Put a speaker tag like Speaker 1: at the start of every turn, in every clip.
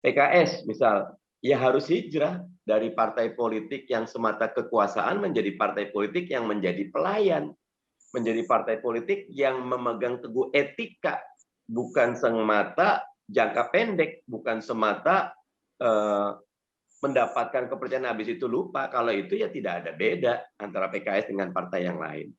Speaker 1: PKS misal, ya harus hijrah dari partai politik yang semata kekuasaan menjadi partai politik yang menjadi pelayan, menjadi partai politik yang memegang teguh etika, bukan semata jangka pendek, bukan semata eh, mendapatkan kepercayaan habis itu lupa. Kalau itu ya tidak ada beda antara PKS dengan partai yang lain.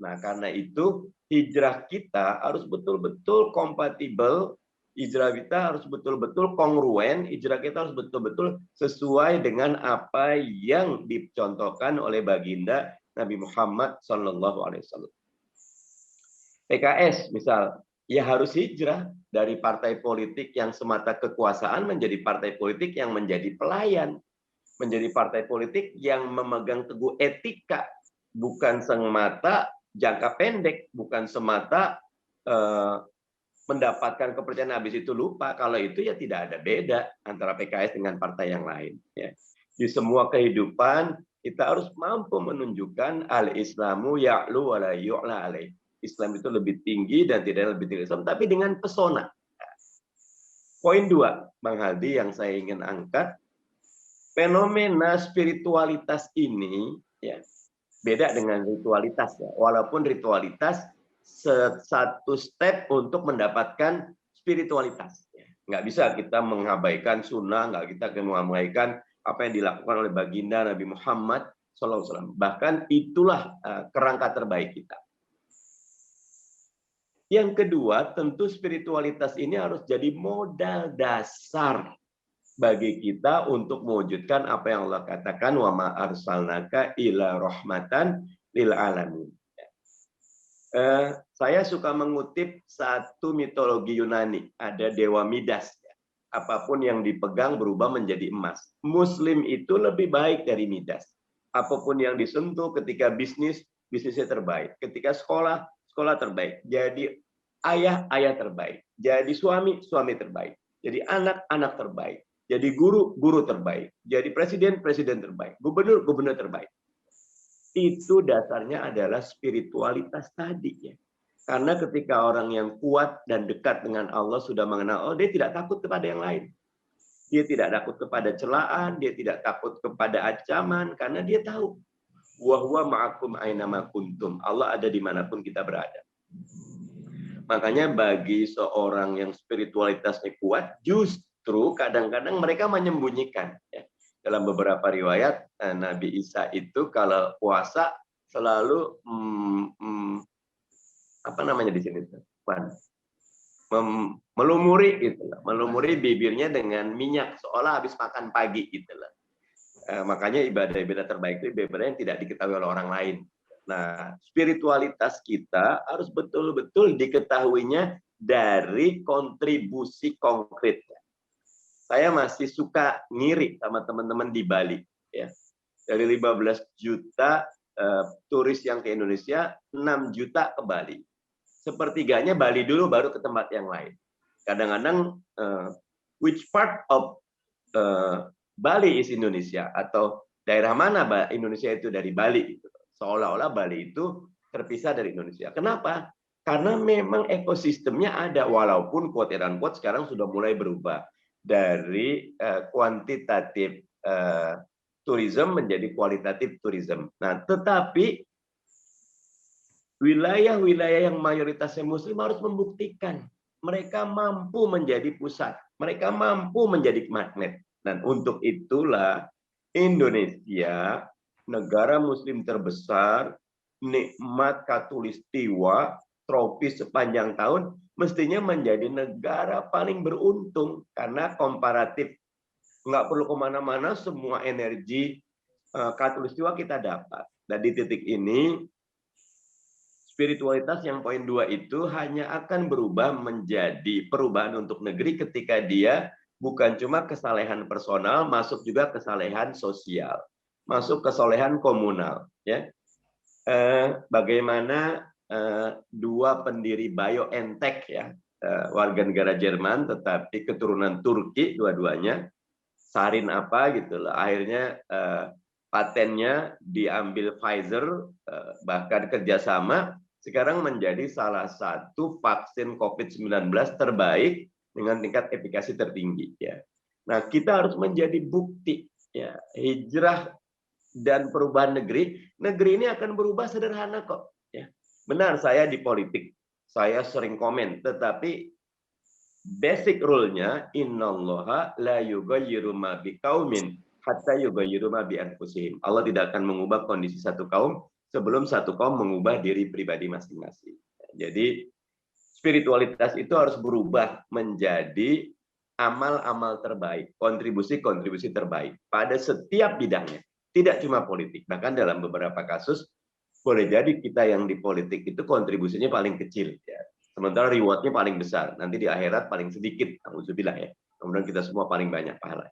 Speaker 1: Nah, karena itu hijrah kita harus betul-betul kompatibel, hijrah kita harus betul-betul kongruen, hijrah kita harus betul-betul sesuai dengan apa yang dicontohkan oleh baginda Nabi Muhammad SAW. PKS misal, ya harus hijrah dari partai politik yang semata kekuasaan menjadi partai politik yang menjadi pelayan, menjadi partai politik yang memegang teguh etika, bukan semata jangka pendek, bukan semata mendapatkan kepercayaan habis itu lupa. Kalau itu ya tidak ada beda antara PKS dengan partai yang lain. Ya. Di semua kehidupan kita harus mampu menunjukkan al-Islamu ya'lu wa la yu'la alaih. Islam itu lebih tinggi dan tidak lebih tinggi Islam, tapi dengan pesona. Poin 2, Bang Hadi, yang saya ingin angkat, fenomena spiritualitas ini ya beda dengan ritualitas ya. Walaupun ritualitas satu step untuk mendapatkan spiritualitas. Nggak bisa kita mengabaikan sunnah, nggak kita mengabaikan apa yang dilakukan oleh baginda Nabi Muhammad SAW. Bahkan itulah kerangka terbaik kita. Yang kedua, tentu spiritualitas ini harus jadi modal dasar bagi kita untuk mewujudkan apa yang Allah katakan, wa ma arsalnaka ila rahmatan lil alamin. Saya suka mengutip satu mitologi Yunani, ada Dewa Midas. Apapun yang dipegang berubah menjadi emas. Muslim itu lebih baik dari Midas. Apapun yang disentuh ketika bisnis, bisnisnya terbaik. Ketika sekolah, sekolah terbaik. Jadi ayah, ayah terbaik. Jadi suami, suami terbaik. Jadi anak, anak terbaik. Jadi guru, guru terbaik. Jadi presiden, presiden terbaik. Gubernur, gubernur terbaik. Itu dasarnya adalah spiritualitas tadi ya. Karena ketika orang yang kuat dan dekat dengan Allah sudah mengenal Allah, dia tidak takut kepada yang lain. Dia tidak takut kepada celaan, dia tidak takut kepada ancaman, karena dia tahu wa huwa ma'akum aina ma kuntum. Allah ada dimanapun kita berada. Makanya bagi seorang yang spiritualitasnya kuat, justru kadang-kadang mereka menyembunyikan. Ya. Dalam beberapa riwayat, Nabi Isa itu kalau puasa selalu apa namanya di sini? Melumuri gitu, melumuri bibirnya dengan minyak seolah habis makan pagi gitu lah. Makanya ibadah-ibadah terbaik itu ibadah yang tidak diketahui oleh orang lain. Nah, spiritualitas kita harus betul-betul diketahuinya dari kontribusi konkret. Saya masih suka ngiri sama teman-teman di Bali. Ya. Dari 15 juta turis yang ke Indonesia, 6 juta ke Bali. Sepertiganya Bali dulu, baru ke tempat yang lain. Kadang-kadang, which part of Bali is Indonesia? Atau daerah mana Indonesia itu dari Bali? Seolah-olah Bali itu terpisah dari Indonesia. Kenapa? Karena memang ekosistemnya ada, walaupun quote and quote sekarang sudah mulai berubah dari kuantitatif tourism menjadi kualitatif tourism. Nah, tetapi wilayah-wilayah yang mayoritasnya Muslim harus membuktikan mereka mampu menjadi pusat, mereka mampu menjadi magnet. Dan untuk itulah Indonesia, negara Muslim terbesar, nikmat katulistiwa, tropis sepanjang tahun, mestinya menjadi negara paling beruntung karena komparatif nggak perlu kemana-mana, semua energi katulistiwa kita dapat. Dan di titik ini, spiritualitas yang poin 2 itu hanya akan berubah menjadi perubahan untuk negeri ketika dia bukan cuma kesalehan personal, masuk juga kesalehan sosial, masuk kesalehan komunal. Ya, bagaimana dua pendiri BioNTech ya, warga negara Jerman, tetapi keturunan Turki dua-duanya. Sarin apa gitu loh. Akhirnya patennya diambil Pfizer, bahkan kerjasama sekarang menjadi salah satu vaksin COVID-19 terbaik dengan tingkat efikasi tertinggi. Ya. Nah, kita harus menjadi bukti ya, hijrah dan perubahan negeri ini akan berubah sederhana kok. Ya. Benar, saya di politik, saya sering komen, tetapi basic rule-nya innallaha la yughayyiru ma biqaumin hatta yughayyiru ma bi anfusihim. Allah tidak akan mengubah kondisi satu kaum sebelum satu kaum mengubah diri pribadi masing-masing. Jadi spiritualitas itu harus berubah menjadi amal-amal terbaik, kontribusi-kontribusi terbaik pada setiap bidangnya. Tidak cuma politik, bahkan dalam beberapa kasus boleh jadi kita yang di politik itu kontribusinya paling kecil ya. Sementara rewardnya paling besar. Nanti di akhirat paling sedikit. Alhamdulillah ya. Kemudian kita semua paling banyak pahala.